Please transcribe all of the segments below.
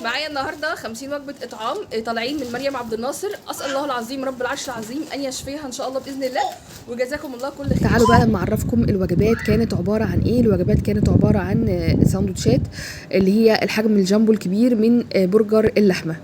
معايا النهارده 50 وجبه اطعام طالعين من مريم عبد الناصر. اسال الله العظيم رب العرش العظيم ان يشفيها ان شاء الله باذن الله، وجزاكم الله كل خير. تعالوا بقى لما اعرفكم الوجبات كانت عباره عن ايه. الوجبات كانت عباره عن ساندوتشات اللي هي الحجم الجامبو الكبير من برجر اللحمه.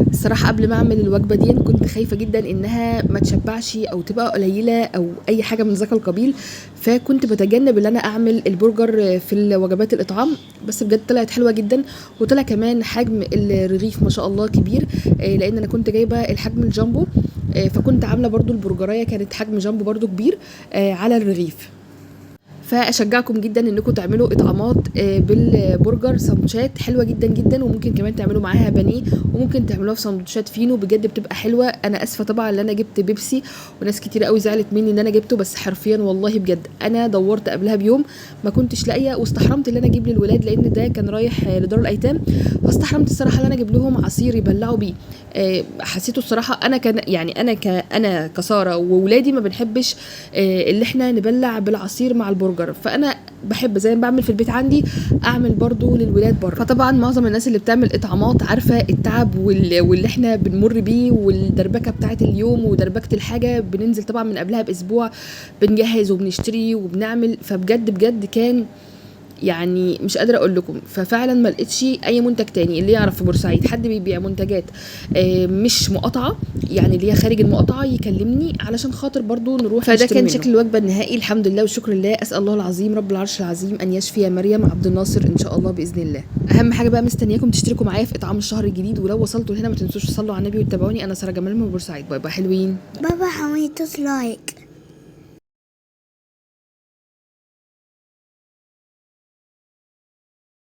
الصراحه قبل ما اعمل الوجبه دي كنت خايفه جدا انها ما تشبعش او تبقى قليله او اي حاجه من ذاك القبيل، فكنت بتجنب ان انا اعمل البرجر في الوجبات الاطعام. بس بجد طلعت حلوه جدا، وطلع كمان حجم الرغيف ما شاء الله كبير، لان انا كنت جايبه الحجم الجامبو، فكنت عامله برضو البرجرايه كانت حجم جامبو برضو كبير على الرغيف. فاشجعكم جدا انكم تعملوا اطعامات بالبرجر، سندوتشات حلوه جدا جدا، وممكن كمان تعملوا معاها بانيه، وممكن تعملوها في سندوتشات فينو، بجد بتبقى حلوه. انا اسفه طبعا ان انا جبت بيبسي، وناس كتير قوي زعلت مني ان انا جبته، بس حرفيا والله بجد انا دورت قبلها بيوم ما كنتش لاقيه، واستحرمت ان انا اجيب للولاد لان ده كان رايح لدار الايتام، فاستحرمت الصراحه ان انا اجيب لهم عصير يبلعوا بيه. حسيته الصراحه انا كان يعني انا كساره وولادي ما بنحبش اللي احنا نبلع بالعصير مع البرجر، فانا بحب زي ما بعمل في البيت عندي اعمل برضو للولاد بره. فطبعا معظم الناس اللي بتعمل اطعامات عارفه التعب واللي احنا بنمر بيه والدربكه بتاعه اليوم ودربكه الحاجه، بننزل طبعا من قبلها باسبوع بنجهز وبنشتري وبنعمل، فبجد بجد كان يعني مش قادره اقول لكم. ففعلا ما لقيتش اي منتج تاني. اللي يعرف في بورسعيد حد بيبيع منتجات مش مقاطعه، يعني اللي هي خارج المقاطعه، يكلمني علشان خاطر برضو نروح. فده كان شكل الوجبه النهائي. الحمد لله والشكر لله. اسال الله العظيم رب العرش العظيم ان يشفي مريم عبد الناصر ان شاء الله باذن الله. اهم حاجه بقى مستنياكم تشتركوا معايا في اطعام الشهر الجديد، ولو وصلتوا هنا ما تنسوش تصلوا على النبي وتتابعوني. انا ساره جمال من بورسعيد. باي باي حلوين. بابا حميد لايك